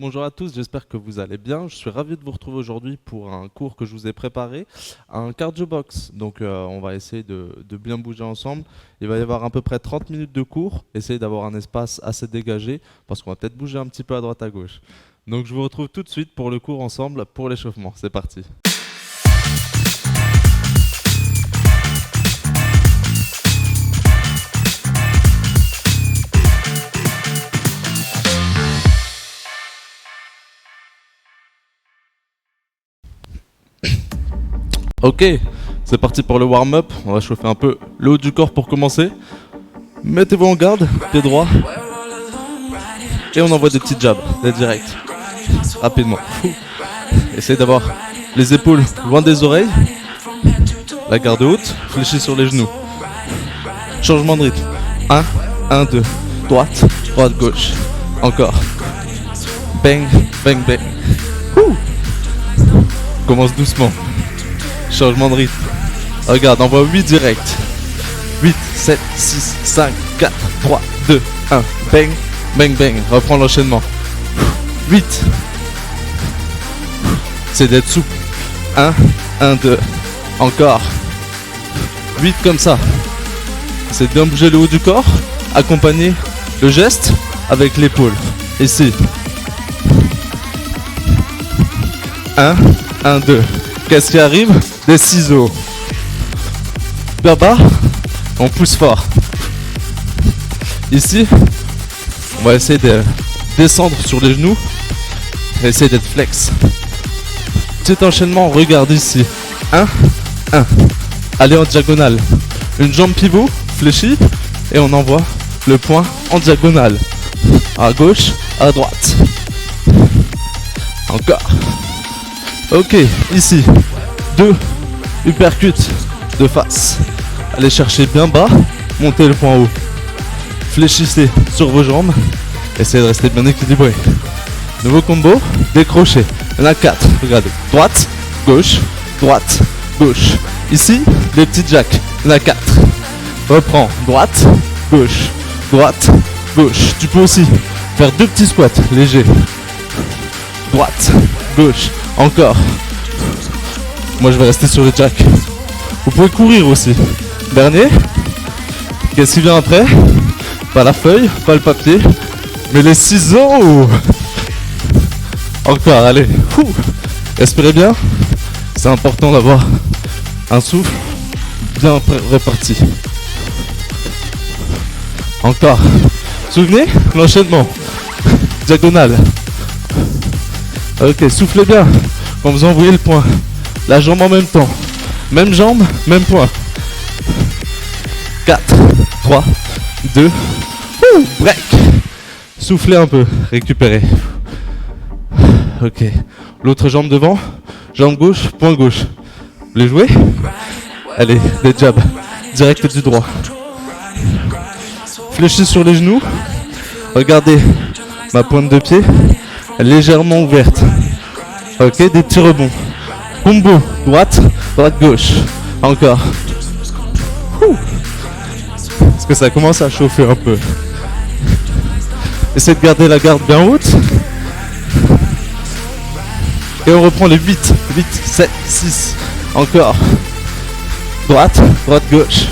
Bonjour à tous, j'espère que vous allez bien. Je suis ravi de vous retrouver aujourd'hui pour un cours que je vous ai préparé, un cardio box. Donc on va essayer de bien bouger ensemble. Il va y avoir à peu près 30 minutes de cours. Essayez d'avoir un espace assez dégagé parce qu'on va peut-être bouger un petit peu à droite à gauche. Donc je vous retrouve tout de suite pour le cours ensemble pour l'échauffement. C'est parti. Ok, c'est parti pour le warm-up. On va chauffer un peu le haut du corps pour commencer. Mettez-vous en garde, pied droit. Et on envoie des petits jabs, des directs. Rapidement. Essayez d'avoir les épaules loin des oreilles. La garde haute, fléchis sur les genoux. Changement de rythme. 1, 1, 2. Droite, droite, gauche. Encore. Bang, bang, bang. Commence doucement. Changement de rythme. Regarde, envoie 8 directs. 8, 7, 6, 5, 4, 3, 2, 1. Bang, bang, bang. Reprends l'enchaînement. 8. C'est d'être souple. 1, 1, 2. Encore. 8 comme ça. C'est bien bouger le haut du corps. Accompagner le geste avec l'épaule. Ici. 1, 1, 2. Qu'est-ce qui arrive? Des ciseaux. Bien bas, on pousse fort. Ici, on va essayer de descendre sur les genoux. Et essayer d'être flex. Petit enchaînement, regarde ici. 1, 1. Allez en diagonale. Une jambe pivot, fléchie. Et on envoie le poing en diagonale. À gauche, à droite. Encore. Ok, ici, 2 uppercuts de face. Allez chercher bien bas, montez le point haut. Fléchissez sur vos jambes, essayez de rester bien équilibré. Nouveau combo, décroché. Il y en a 4, regardez. Droite, gauche, droite, gauche. Ici, les petits jacks, il y en a 4. Reprends, droite, gauche, droite, gauche. Tu peux aussi faire 2 petits squats légers. Droite, gauche. Encore. Moi je vais rester sur les jacks. Vous pouvez courir aussi. Dernier. Qu'est-ce qui vient après? Pas la feuille, pas le papier, mais les ciseaux. Encore, allez. Respirez bien. C'est important d'avoir un souffle bien réparti. Encore. Souvenez l'enchaînement. Diagonale. Ok, soufflez bien quand vous envoyez le point. La jambe en même temps. Même jambe, même point. 4, 3, 2, break. Soufflez un peu, récupérez. Ok, l'autre jambe devant, jambe gauche, point gauche. Vous voulez jouer? Allez, des jabs, direct du droit. Fléchis sur les genoux. Regardez ma pointe de pied. Légèrement ouverte. Ok, des petits rebonds. Combo, droite, droite, gauche. Encore. Est-ce que ça commence à chauffer un peu? Essayez de garder la garde bien haute. Et on reprend les 8, 8, 7, 6. Encore. Droite, droite, gauche.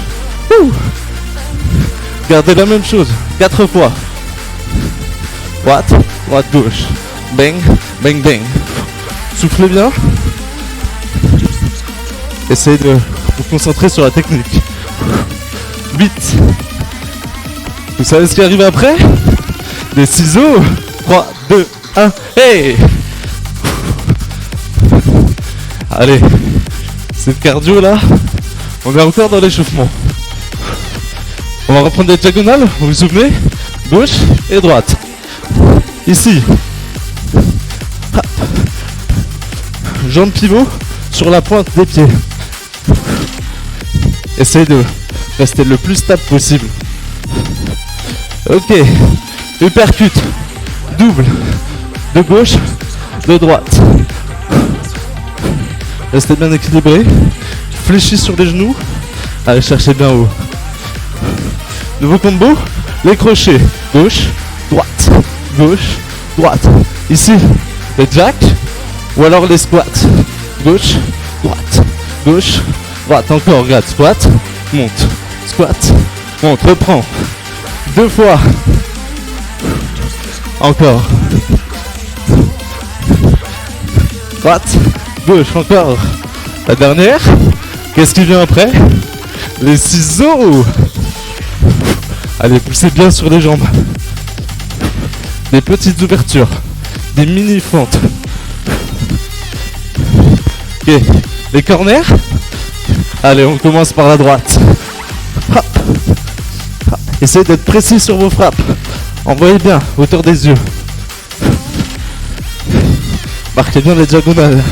Gardez la même chose, 4 fois. Droite, droite, gauche. Bang, bang, bang. Soufflez bien. Essayez de vous concentrer sur la technique. 8. Vous savez ce qui arrive après? Des ciseaux. 3, 2, 1. Hey! Allez. C'est cardio là. On est encore dans l'échauffement. On va reprendre des diagonales. Vous vous souvenez? Gauche et droite. Ici. Jambe pivot sur la pointe des pieds. Essayez de rester le plus stable possible. Ok. Uppercut. Double. De gauche, de droite. Restez bien équilibré. Fléchis sur les genoux. Allez chercher bien haut. Nouveau combo. Les crochets. Gauche, droite, gauche, droite. Ici, les jacks ou alors les squats. Gauche, droite, gauche, droite. Encore, regarde, squat, monte, squat, monte, reprends. 2 fois. Encore. Droite, gauche, encore. La dernière. Qu'est-ce qui vient après? Les ciseaux. Allez, poussez bien sur les jambes. Des petites ouvertures. Des mini-fentes. Ok, les corners. Allez, on commence par la droite. Hop. Hop. Essayez d'être précis sur vos frappes. Envoyez bien, hauteur des yeux. Marquez bien les diagonales.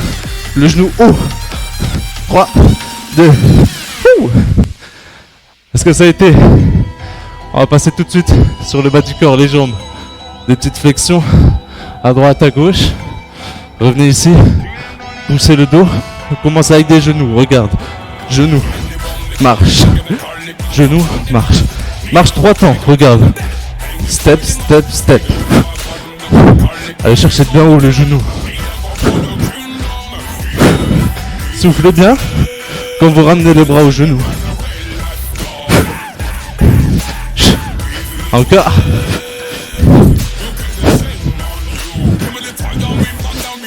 Le genou haut. 3, 2. Est-ce que ça a été? On va passer tout de suite sur le bas du corps, les jambes. Des petites flexions à droite, à gauche. Revenez ici. Poussez le dos. On commence avec des genoux. Regarde. Genoux. Marche. Genoux. Marche. Marche 3 temps. Regarde. Step, step, step. Allez chercher bien haut le genou. Soufflez bien quand vous ramenez les bras au genou. Encore.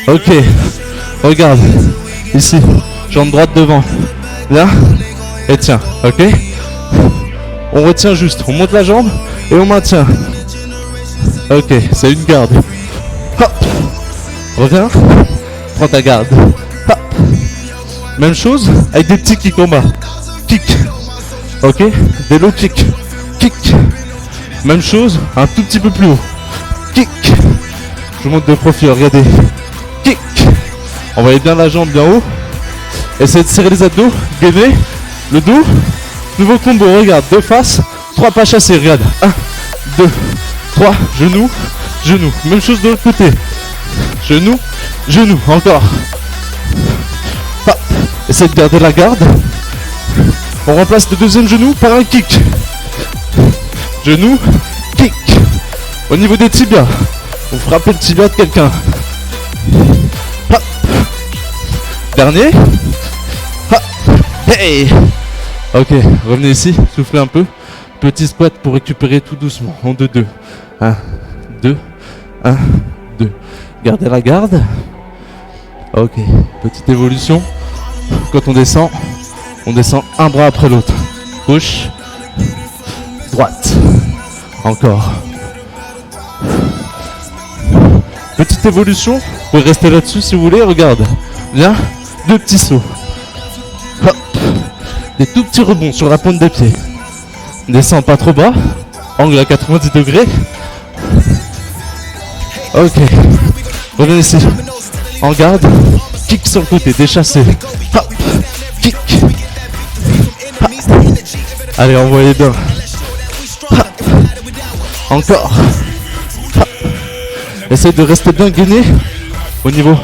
Ok. Regarde. Ici. Jambe droite devant. Là. Et tiens. Ok. On retient juste. On monte la jambe et on maintient. Ok. C'est une garde. Hop. Reviens. Prends ta garde. Hop. Même chose avec des petits kicks en bas. Kick. Ok. Des low kicks. Kick. Même chose, un tout petit peu plus haut. Kick. Je vous montre de profil, regardez. Kick. Envoyez bien la jambe bien haut. Essayez de serrer les abdos. Gainez le dos. Nouveau combo, regarde. 2 faces. 3 pas chassés, regarde. 1, 2, 3. Genou, genou. Même chose de l'autre côté. Genou, genou. Encore. Hop. Essayez de garder la garde. On remplace le deuxième genou par un kick. Genou, kick. Au niveau des tibias, vous frappez le tibia de quelqu'un. Hop. Dernier. Hop. Hey. Ok, revenez ici, soufflez un peu. Petit squat pour récupérer tout doucement. En 2-2. 1, 2, 1, 2. Gardez la garde. Ok, petite évolution. Quand on descend un bras après l'autre. Gauche, droite. Encore. Petite évolution. Vous pouvez rester là-dessus si vous voulez. Regarde. Viens. 2 petits sauts. Hop. Des tout petits rebonds sur la pointe des pieds. Descends pas trop bas. Angle à 90 degrés. Ok. Revenez ici. En garde. Kick sur le côté. Déchassé. Hop. Kick. Hop. Allez, envoyez bien. Hop. Encore. Hop. Essayez de rester bien gainé au niveau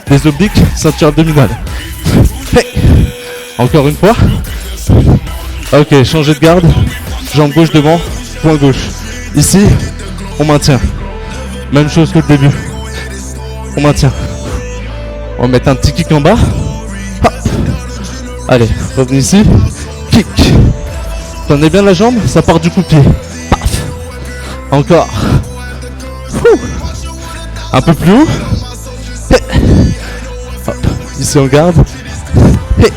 des obliques, ceinture abdominale. Hey. Encore une fois. Ok, changez de garde. Jambe gauche devant, point gauche. Ici, on maintient. Même chose que le début. On maintient. On va mettre un petit kick en bas. Hop. Allez, revenez ici. Kick. Tenez bien la jambe, ça part du coup de pied. Paf. Encore. Un peu plus haut. Hey. Hop. Ici on garde. Hey.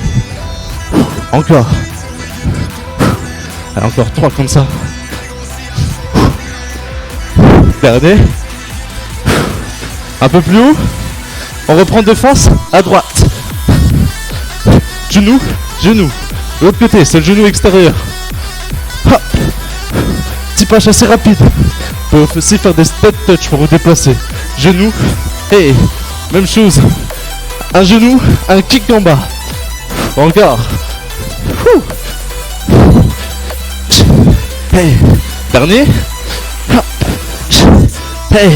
Encore. Allez, encore 3 comme ça. Dernier. Un peu plus haut. On reprend de face à droite. Genou, genou. De l'autre côté, c'est le genou extérieur. Hop. Petit pas assez rapide. Vous pouvez aussi faire des step touch pour vous déplacer. Genou. Et même chose. Un genou, un kick en bas. Encore. Hey. Dernier. Hey.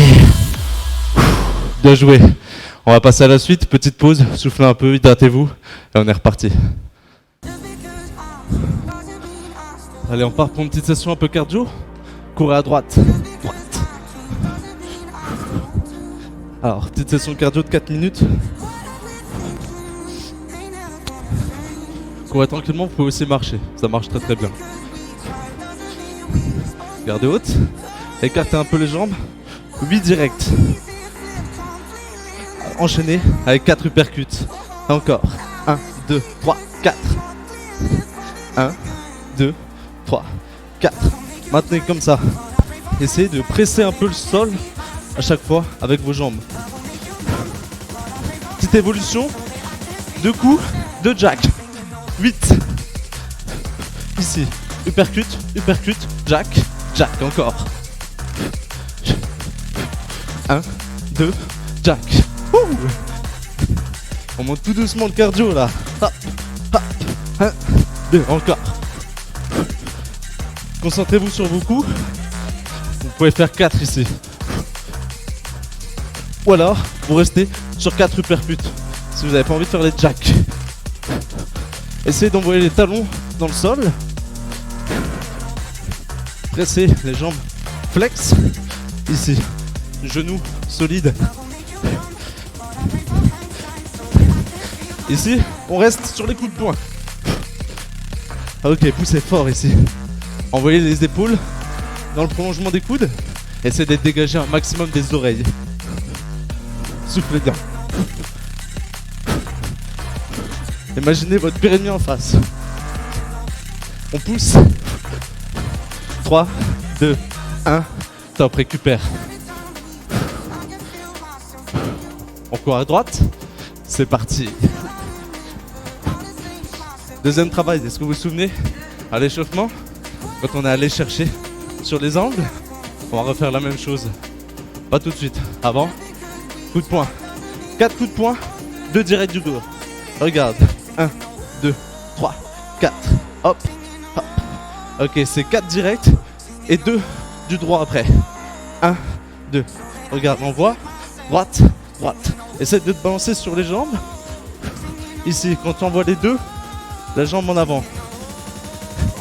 Bien joué. On va passer à la suite. Petite pause. Soufflez un peu, hydratez-vous. Et on est reparti. Allez, on part pour une petite session un peu cardio. Courez à droite. Droite. Alors, petite session cardio de 4 minutes. Courez tranquillement, vous pouvez aussi marcher. Ça marche très très bien. Gardez haute. Écartez un peu les jambes. 8 directs. Enchaînez avec 4 uppercuts. Encore. 1, 2, 3, 4. 1, 2, 3, 4. Maintenez comme ça. Essayez de presser un peu le sol à chaque fois avec vos jambes. Petite évolution. 2 coups, 2 jack. 8. Ici. Uppercut, uppercut, jack, jack. Encore. 1, 2, jack. Ouh. On monte tout doucement le cardio là. Hop, hop. 1, 2, encore. Concentrez-vous sur vos coups. Vous pouvez faire 4 ici. Ou alors, vous restez sur 4 uppercuts. Si vous n'avez pas envie de faire les jacks. Essayez d'envoyer les talons dans le sol. Pressez les jambes flex. Ici. Genoux solides. Ici, on reste sur les coups de poing. Ok, poussez fort ici. Envoyez les épaules dans le prolongement des coudes. Essayez d'être dégagé un maximum des oreilles. Soufflez bien. Imaginez votre pire ennemi en face. On pousse. 3, 2, 1. Top, récupère. On court à droite. C'est parti. Deuxième travail, est-ce que vous vous souvenez à l'échauffement, quand on est allé chercher sur les angles, on va refaire la même chose. Pas tout de suite. Avant, coup de poing. 4 coups de poing, 2 directs du dos. Regarde. 1, 2, 3, 4. Hop, hop. Ok, c'est 4 directs et 2 du droit après. 1, 2. Regarde, on voit. Droite, droite. Essaye de te balancer sur les jambes. Ici, quand tu envoies les deux, la jambe en avant.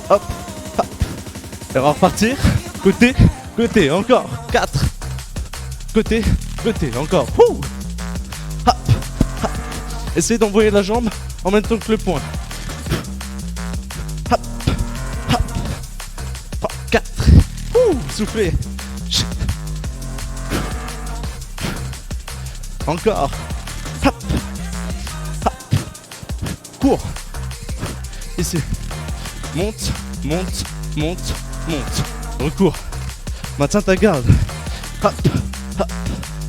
Hop, hop. Et on va repartir. Côté, côté, encore. 4. Côté, côté, encore. Ouh. Hop, hop. Essayez d'envoyer la jambe en même temps que le poing. Hop, hop. Hop. 4. Ouh, soufflez. Encore. Hop. Hop. Cours. Ici. Monte, monte, monte, monte. Recours. Maintiens ta garde. Hop. Hop.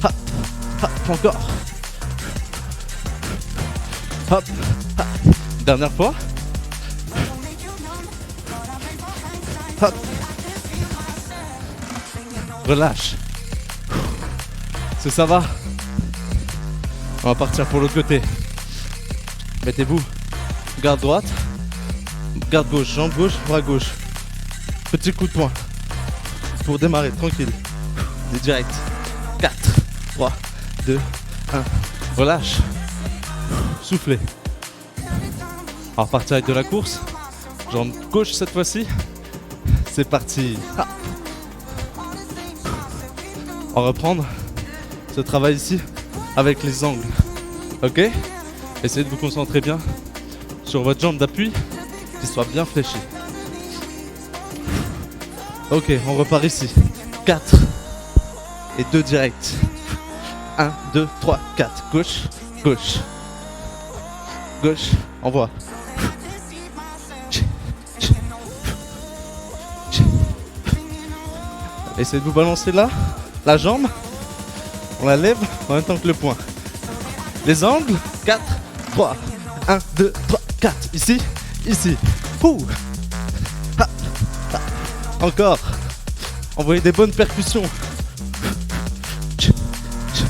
Hop. Hop. Encore. Hop. Hop. Dernière fois. Hop. Relâche. Est-ce que ça va? On va partir pour l'autre côté. Mettez-vous. Garde droite. Garde gauche. Jambe gauche, bras gauche. Petit coup de poing. Pour démarrer, tranquille. Des directs. 4, 3, 2, 1. Relâche. Soufflez. On va repartir avec de la course. Jambe gauche cette fois-ci. C'est parti. Ah. On va reprendre ce travail ici avec les angles. Ok? Essayez de vous concentrer bien sur votre jambe d'appui, qu'il soit bien fléchi. Ok, on repart ici. 4 et 2 directs. 1, 2, 3, 4. Gauche, gauche. Gauche, envoie. Essayez de vous balancer là, la jambe. On la lève en même temps que le poing. Les angles, 4, 3, 1, 2, 3, 4. Ici, ici. Ouh. Ha, ha. Encore. Envoyez des bonnes percussions.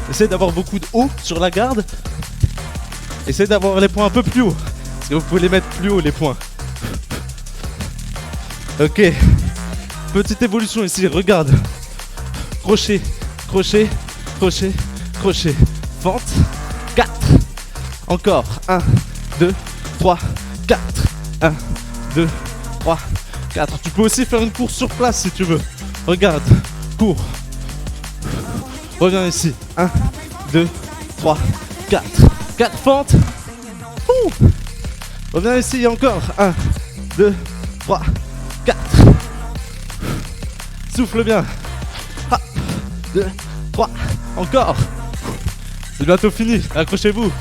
Essayez d'avoir beaucoup de haut sur la garde. Essayez d'avoir les points un peu plus haut. Parce que vous pouvez les mettre plus haut, les points. Ok. Petite évolution ici, regarde. Crochet, crochet, crochet, crochet. Fente. 4. Encore. 1, 2, 3, 4. 1, 2, 3, 4. Tu peux aussi faire une course sur place si tu veux. Regarde. Cours. Reviens ici. 1, 2, 3, 4. 4 fentes. Ouh. Reviens ici encore. 1, 2, 3, 4. Souffle bien. 2, 3, encore. C'est bientôt fini, accrochez-vous.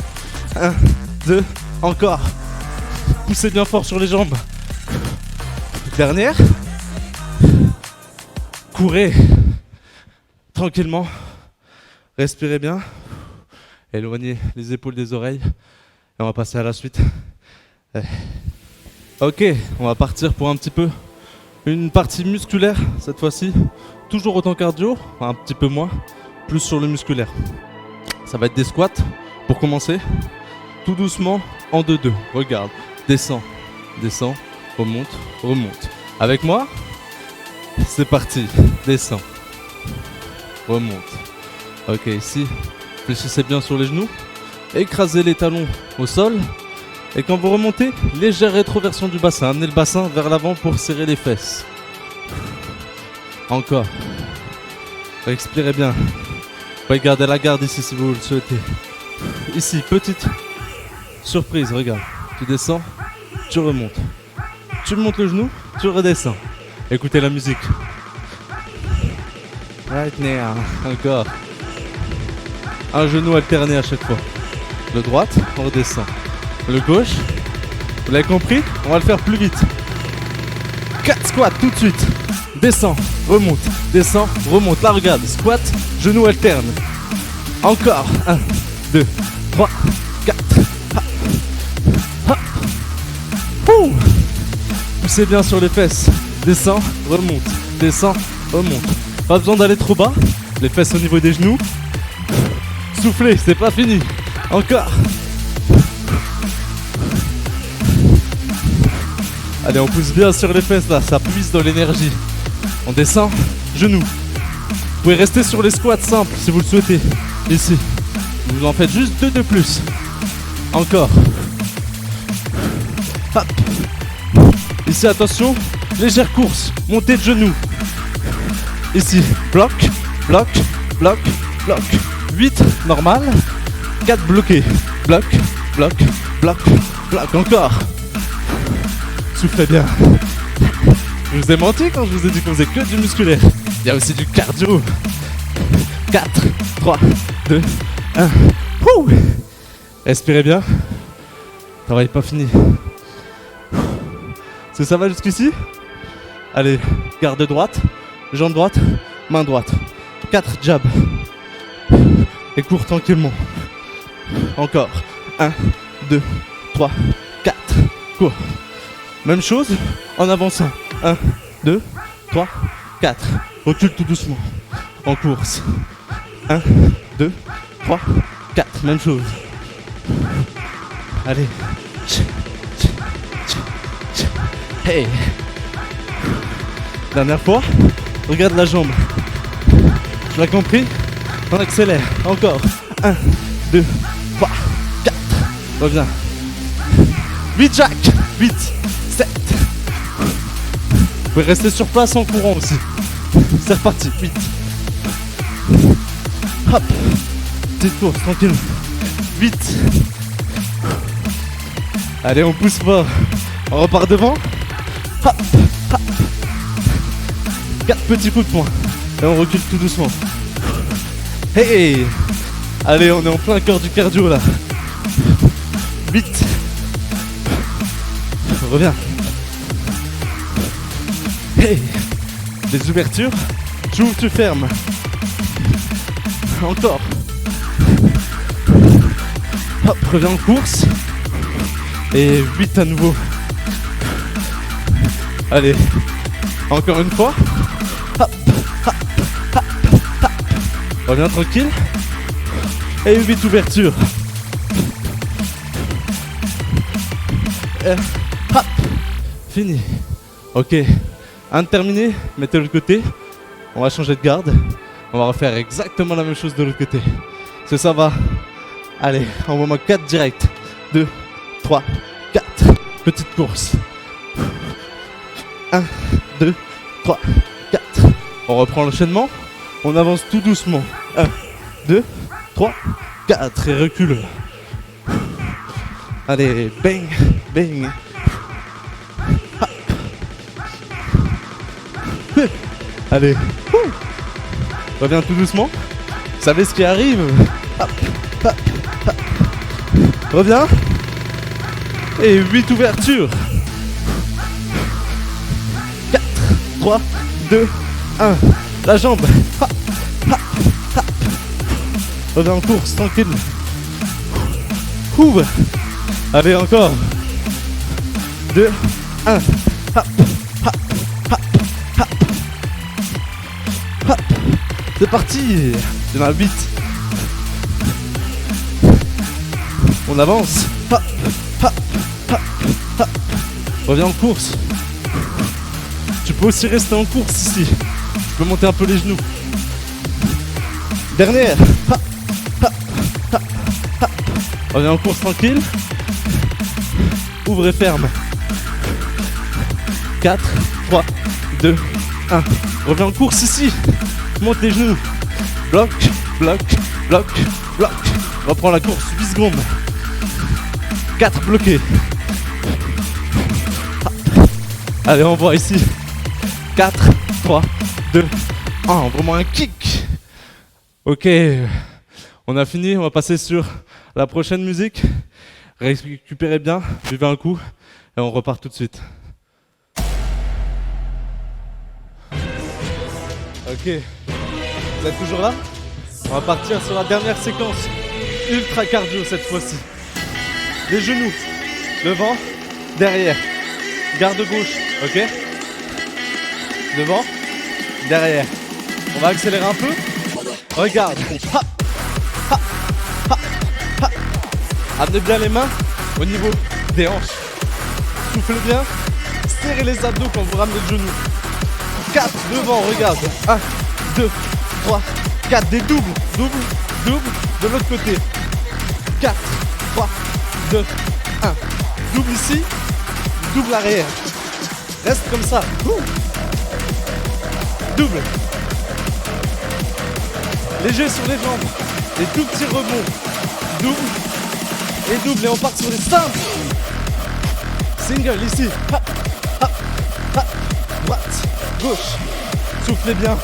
1, 2, encore. Poussez bien fort sur les jambes. Dernière. Courez. Tranquillement. Respirez bien. Éloignez les épaules des oreilles. Et on va passer à la suite. Ok, on va partir pour un petit peu une partie musculaire cette fois-ci. Toujours autant cardio, un petit peu moins, plus sur le musculaire. Ça va être des squats pour commencer. Tout doucement en 2-2. Regarde, descends, descends, remonte, remonte. Avec moi, c'est parti. Descends, remonte. Ok, ici, fléchissez bien sur les genoux. Écrasez les talons au sol. Et quand vous remontez, légère rétroversion du bassin. Amenez le bassin vers l'avant pour serrer les fesses. Encore. Expirez bien. Vous pouvez garder la garde ici si vous le souhaitez. Ici, petite surprise, regarde. Tu descends, tu remontes. Tu montes le genou, tu redescends. Écoutez la musique. Right now. Encore. Un genou alterné à chaque fois. Le droite, on redescend. Le gauche, vous l'avez compris? On va le faire plus vite. 4 squats tout de suite. Descends, remonte, descends, remonte. Là, regarde, squat, genou alterne. Encore. 1, 2, 3, 4. Hop. Hop. Ouh. Poussez bien sur les fesses. Descends, remonte, descends, remonte. Pas besoin d'aller trop bas. Les fesses au niveau des genoux. Soufflez, c'est pas fini. Encore. Allez, on pousse bien sur les fesses là, ça puise dans l'énergie. On descend, genoux. Vous pouvez rester sur les squats simples si vous le souhaitez. Ici, vous en faites juste 2 de plus. Encore. Hop. Ici, attention, légère course, montée de genoux. Ici, bloc, bloc, bloc, bloc. 8, normal. 4 bloqués. Bloc, bloc, bloc, bloc. Encore. Soufflez bien. Je vous ai menti quand je vous ai dit qu'on faisait que du musculaire. Il y a aussi du cardio. 4, 3, 2, 1. Ouh. Respirez bien. Travail pas fini. Est-ce que ça va jusqu'ici? Allez, garde droite, jambe droite, main droite. 4 jabs. Et cours tranquillement. Encore. 1, 2, 3, 4. Cours. Même chose en avançant. 1, 2, 3, 4. Recule tout doucement. En course. 1, 2, 3, 4. Même chose. Allez. Hey. Dernière fois. Regarde la jambe. Tu l'as compris? On accélère. Encore. 1, 2, 3, 4. Reviens. 8 jack. 8. 7. Vous pouvez rester sur place en courant aussi. C'est reparti. 8. Hop. Petite course, tranquille. 8. Allez, on pousse fort. On repart devant. Hop. Hop. 4 petits coups de poing. Et on recule tout doucement. Hey. Allez, on est en plein cœur du cardio là. 8. Reviens. Hey. Des ouvertures. Tu ouvres, tu fermes. Encore. Hop, reviens en course. Et 8 à nouveau. Allez. Encore une fois. Hop, hop, hop, hop. Reviens tranquille. Et 8 ouvertures. Hop. Fini. Ok. Un de terminé. Mettez de l'autre côté. On va changer de garde. On va refaire exactement la même chose de l'autre côté. C'est ça va. Allez, envoie-moi 4 direct. 2, 3, 4. Petite course. 1, 2, 3, 4. On reprend l'enchaînement. On avance tout doucement. 1, 2, 3, 4 et recule. Allez, bang, bang. Hop. Allez. Reviens tout doucement. Vous savez ce qui arrive. Hop, hop, hop. Reviens. Et 8 ouvertures. 4, 3, 2, 1. La jambe. Hop, hop, hop. Reviens en course, tranquille. Ouvre. Allez, encore. 2, 1. Hop, hop, hop, hop, hop. C'est parti. Il y en a 8. On avance. Hop, hop, hop, hop. Reviens en course. Tu peux aussi rester en course ici. Tu peux monter un peu les genoux. Dernière. Hop, hop, hop, hop. Reviens en course tranquille. Ouvre et ferme. 4, 3, 2, 1. Reviens en course ici. Monte les genoux. Bloc, bloc, bloc, bloc. Reprends la course, 8 secondes. 4 bloqués. Allez, on voit ici. 4, 3, 2, 1. Vraiment un kick. Ok. On a fini. On va passer sur la prochaine musique. Récupérez bien. Buvez un coup. Et on repart tout de suite. Ok. Vous êtes toujours là? On va partir sur la dernière séquence. Ultra cardio cette fois-ci. Les genoux. Devant. Derrière. Garde gauche. Ok. Devant. Derrière. On va accélérer un peu. Regarde. Ha, ha, ha, ha. Amenez bien les mains au niveau des hanches. Soufflez bien. Serrez les abdos quand vous ramenez le genou. 4 devant, regarde. 1, 2, 3, 4. Des doubles. Double, double. De l'autre côté. 4, 3, 2, 1. Double ici. Double arrière. Reste comme ça. Double. Léger sur les jambes. Des tout petits rebonds. Double. Et double. Et on part sur les simples. Single ici. Ha, ha, ha. Droite. Gauche. Soufflez bien.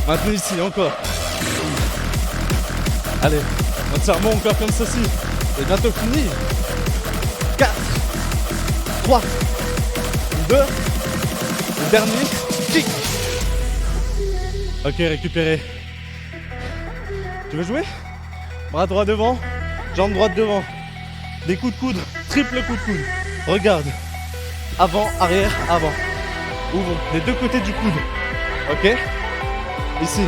Maintenant ici, encore. Allez. On tire encore comme ceci. C'est bientôt fini. 4, 3, 2, le dernier, kick. Ok, récupérez. Tu veux jouer? Bras droit devant, jambe droite devant. Des coups de coude, triple coup de coude. Regarde. Avant, arrière, avant. Ouvre les deux côtés du coude. Ok? Ici.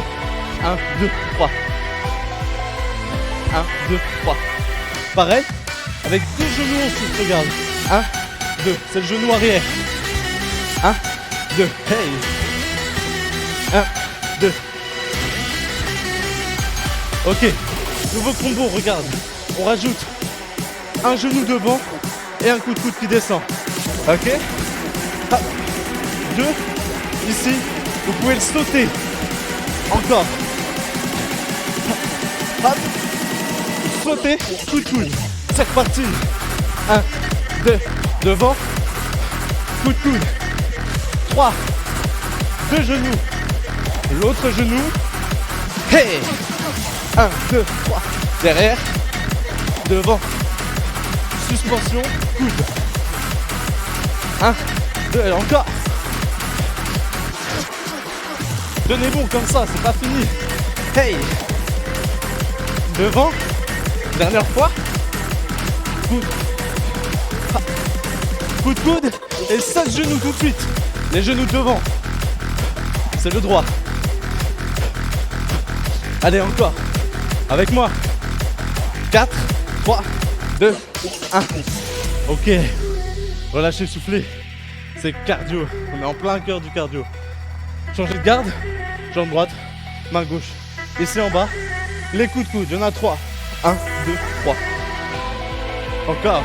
1, 2, 3. 1, 2, 3. Pareil. Avec deux genoux ensuite, regarde. 1, 2. C'est le genou arrière. 1, 2. Hey. 1, 2. Ok. Nouveau combo, regarde. On rajoute un genou devant et un coup de coude qui descend. Ok. Hop. 2. Ici. Vous pouvez le sauter. Encore. Hop. Sauter. Coup de coude. C'est reparti. 1, 2. Devant. Coup de coude. 3. Deux genoux. L'autre genou. Hey. 1, 2, 3. Derrière. Devant. Suspension. Coude. 1, 2. Et encore. Tenez bon comme ça, c'est pas fini. Hey. Devant. Dernière fois. Coude. Coup de coude. Et 7 genoux tout de suite. Les genoux devant. C'est le droit. Allez, encore. Avec moi. 4, 3, 2, 1. Ok. Relâchez, soufflez. C'est cardio. On est en plein cœur du cardio. Changez de garde. Jambe droite. Main gauche. Ici en bas. Les coups de coude. Il y en a 3. 1, 2, 3. Encore.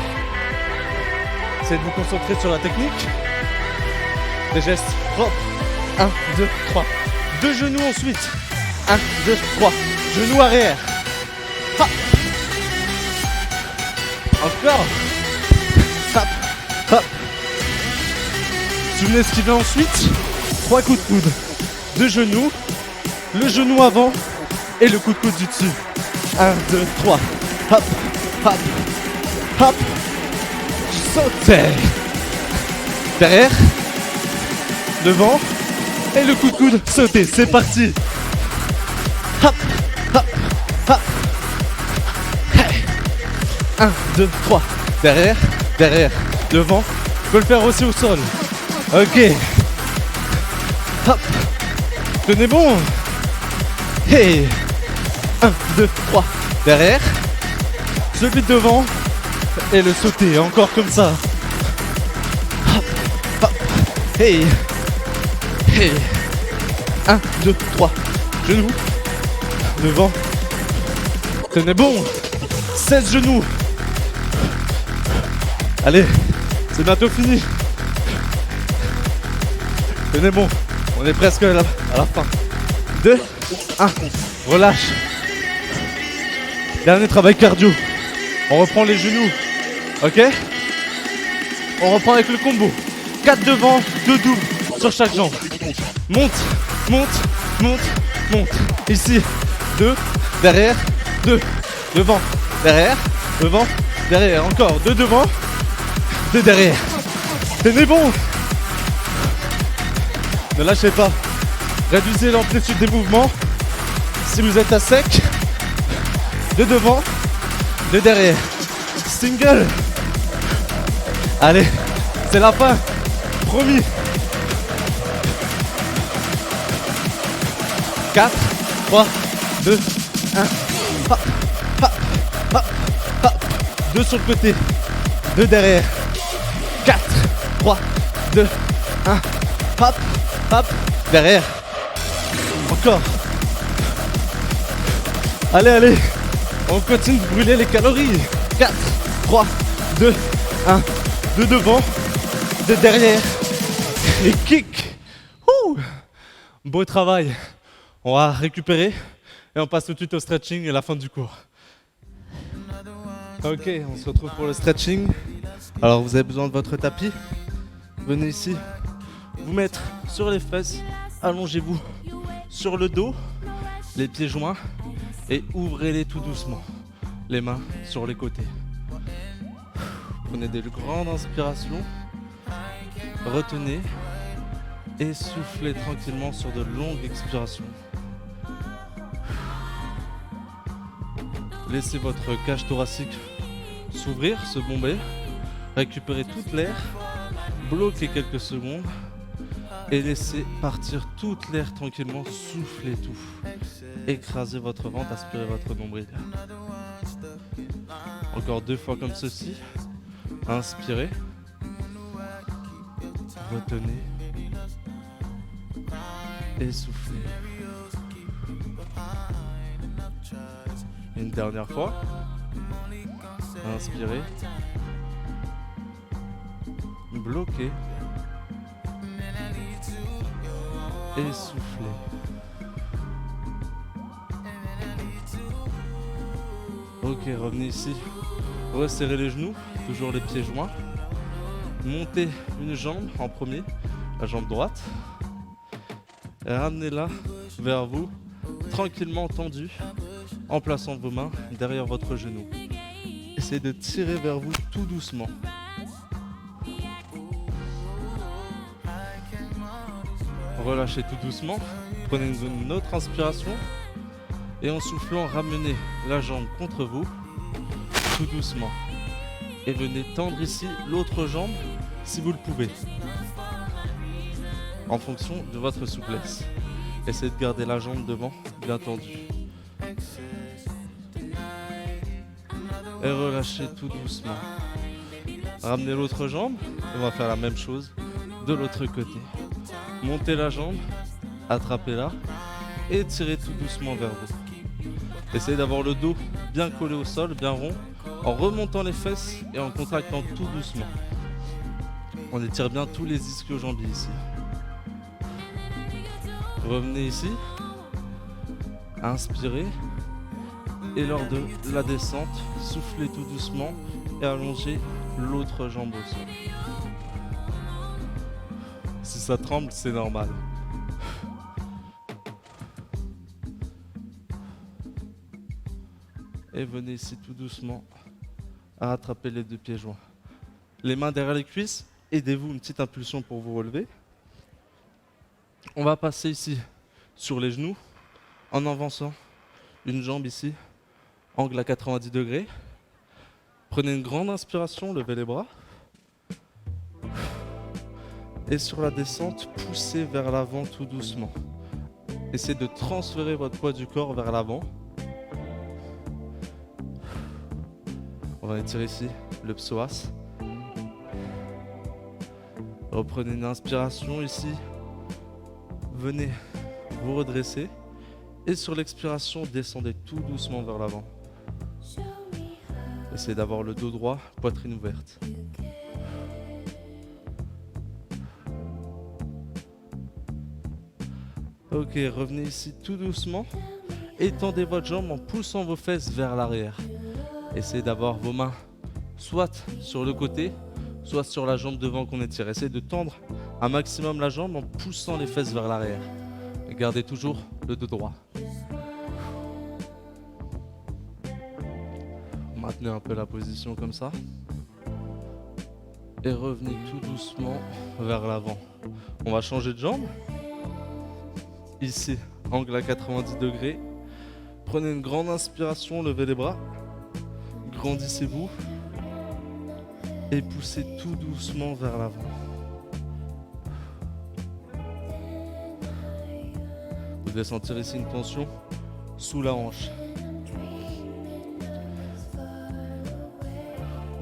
Essayez de vous concentrer sur la technique. Des gestes propres. 1, 2, 3. Deux genoux ensuite. 1, 2, 3. Genou arrière. Hop. Encore. Hop, hop. Souvenez ce qui vient ensuite. 3 coups de coude. 2 genoux. Le genou avant. Et le coup de coude du dessus. 1, 2, 3. Hop, hop, hop. Sautez. Derrière. Devant. Et le coup de coude. Sautez. C'est parti. Hop, hop, hop. 1, 2, 3. Derrière, derrière, devant. Je peux le faire aussi au sol. Ok. Hop. Tenez bon. Hey. 1, 2, 3. Derrière. Celui de devant. Et le sauter. Encore comme ça. Hop, hop. Hey. Hey. 1, 2, 3. Genoux. Devant. Tenez bon. 16 genoux. Allez, c'est bientôt fini. Tenez bon, on est presque à la fin. 2, 1, relâche. Dernier travail cardio. On reprend les genoux, ok? On reprend avec le combo. 4 devant, 2 doubles sur chaque jambe. Monte, monte, monte, monte. Ici, 2, derrière, 2, devant, derrière, devant, derrière. Encore 2 devant. 2 derrière. Tenez bon. Ne lâchez pas. Réduisez l'amplitude des mouvements. Si vous êtes à sec, 2 devant, 2 derrière. Single. Allez, c'est la fin. Promis. 4, 3, 2, 1. Hop, hop, hop, hop. 2 sur le côté. 2 derrière. 4, 3, 2, 1, hop, hop, derrière. Encore. Allez, allez. On continue de brûler les calories. 4, 3, 2, 1. 2 devant, 2 derrière. Et kick. Ouh. Beau travail. On va récupérer et on passe tout de suite au stretching et la fin du cours. Ok, on se retrouve pour le stretching. Alors vous avez besoin de votre tapis. Venez ici, vous mettre sur les fesses, allongez-vous sur le dos, les pieds joints et ouvrez-les tout doucement. Les mains sur les côtés. Prenez des grandes inspirations, retenez et soufflez tranquillement sur de longues expirations. Laissez votre cage thoracique s'ouvrir, se bomber. Récupérez toute l'air, bloquez quelques secondes et laissez partir toute l'air tranquillement, soufflez tout. Écrasez votre ventre, aspirez votre nombril. Encore 2 fois comme ceci. Inspirez. Retenez. Et soufflez. Une dernière fois. Inspirez. Bloquez. Et soufflez. Ok, revenez ici. Resserrez les genoux, toujours les pieds joints. Montez une jambe en premier, la jambe droite. Et ramenez-la vers vous, tranquillement tendue, en plaçant vos mains derrière votre genou. Essayez de tirer vers vous tout doucement. Relâchez tout doucement. Prenez une autre inspiration. Et en soufflant, ramenez la jambe contre vous, tout doucement. Et venez tendre ici l'autre jambe, si vous le pouvez. En fonction de votre souplesse. Essayez de garder la jambe devant, bien tendue. Et relâchez tout doucement. Ramenez l'autre jambe, et on va faire la même chose de l'autre côté. Montez la jambe, attrapez-la et tirez tout doucement vers vous. Essayez d'avoir le dos bien collé au sol, bien rond, en remontant les fesses et en contractant tout doucement. On étire bien tous les ischio-jambiers ici. Revenez ici. Inspirez. Et lors de la descente, soufflez tout doucement et allongez l'autre jambe au sol. Si ça tremble, c'est normal. Et venez ici tout doucement à rattraper les deux pieds joints. Les mains derrière les cuisses, aidez-vous une petite impulsion pour vous relever. On va passer ici sur les genoux en avançant une jambe ici, angle à 90 degrés. Prenez une grande inspiration, levez les bras. Et sur la descente, poussez vers l'avant tout doucement. Essayez de transférer votre poids du corps vers l'avant. On va étirer ici le psoas. Reprenez une inspiration ici. Venez vous redresser. Et sur l'expiration, descendez tout doucement vers l'avant. Essayez d'avoir le dos droit, poitrine ouverte. Ok, revenez ici tout doucement. Étendez votre jambe en poussant vos fesses vers l'arrière. Essayez d'avoir vos mains soit sur le côté, soit sur la jambe devant qu'on étire. Essayez de tendre un maximum la jambe en poussant les fesses vers l'arrière. Gardez toujours le dos droit. Maintenez un peu la position comme ça. Et revenez tout doucement vers l'avant. On va changer de jambe. Ici, angle à 90 degrés. Prenez une grande inspiration, levez les bras. Grandissez-vous. Et poussez tout doucement vers l'avant. Vous devez sentir ici une tension sous la hanche.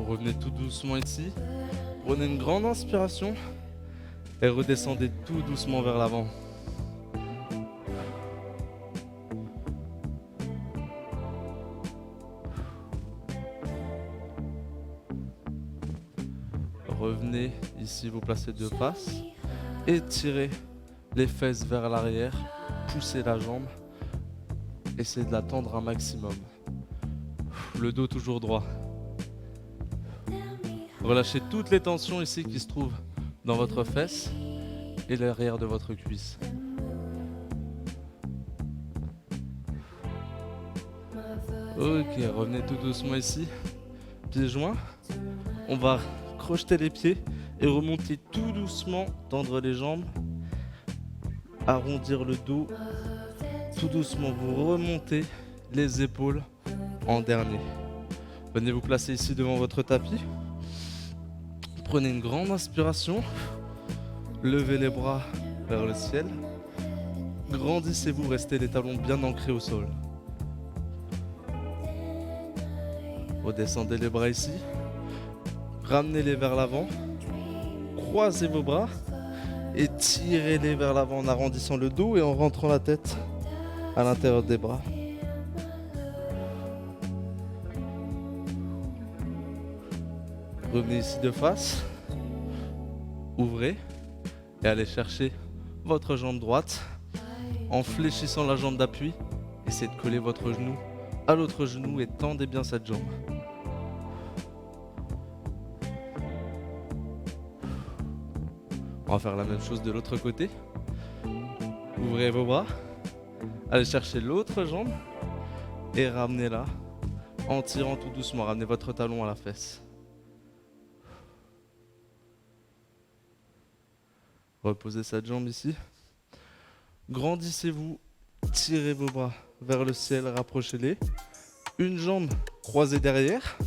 Revenez tout doucement ici. Prenez une grande inspiration et redescendez tout doucement vers l'avant. Revenez ici, vous placez de face. Étirez les fesses vers l'arrière. Poussez la jambe. Essayez de la tendre un maximum. Le dos toujours droit. Relâchez toutes les tensions ici qui se trouvent dans votre fesse et l'arrière de votre cuisse. Ok, revenez tout doucement ici. Pieds joints. On va crocheter les pieds et remonter tout doucement, tendre les jambes, arrondir le dos. Tout doucement, vous remontez les épaules en dernier. Venez vous placer ici devant votre tapis. Prenez une grande inspiration. Levez les bras vers le ciel. Grandissez-vous, restez les talons bien ancrés au sol. Redescendez les bras ici. Ramenez-les vers l'avant. Croisez vos bras. Et tirez-les vers l'avant en arrondissant le dos et en rentrant la tête à l'intérieur des bras. Revenez ici de face. Ouvrez. Et allez chercher votre jambe droite. En fléchissant la jambe d'appui, essayez de coller votre genou à l'autre genou et tendez bien cette jambe. On va faire la même chose de l'autre côté. Ouvrez vos bras. Allez chercher l'autre jambe et ramenez-la en tirant tout doucement. Ramenez votre talon à la fesse. Reposez cette jambe ici. Grandissez-vous, tirez vos bras vers le ciel, rapprochez-les. Une jambe croisée derrière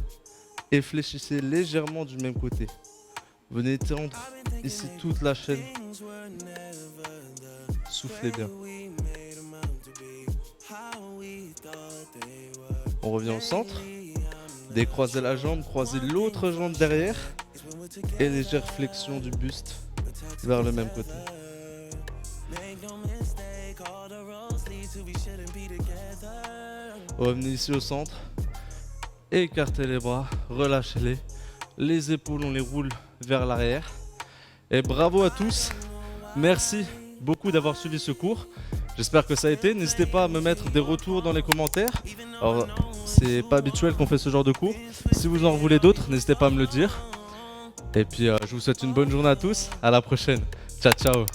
et fléchissez légèrement du même côté. Venez tendre ici toute la chaîne. Soufflez bien. On revient au centre. Décroisez la jambe, croisez l'autre jambe derrière et légère flexion du buste vers le même côté. Revenez ici au centre. Écartez les bras, relâchez-les. Les épaules, on les roule vers l'arrière. Et bravo à tous. Merci beaucoup d'avoir suivi ce cours. J'espère que ça a été. N'hésitez pas à me mettre des retours dans les commentaires. Alors, c'est pas habituel qu'on fait ce genre de cours. Si vous en voulez d'autres, n'hésitez pas à me le dire. Et puis, je vous souhaite une bonne journée à tous. À la prochaine. Ciao, ciao.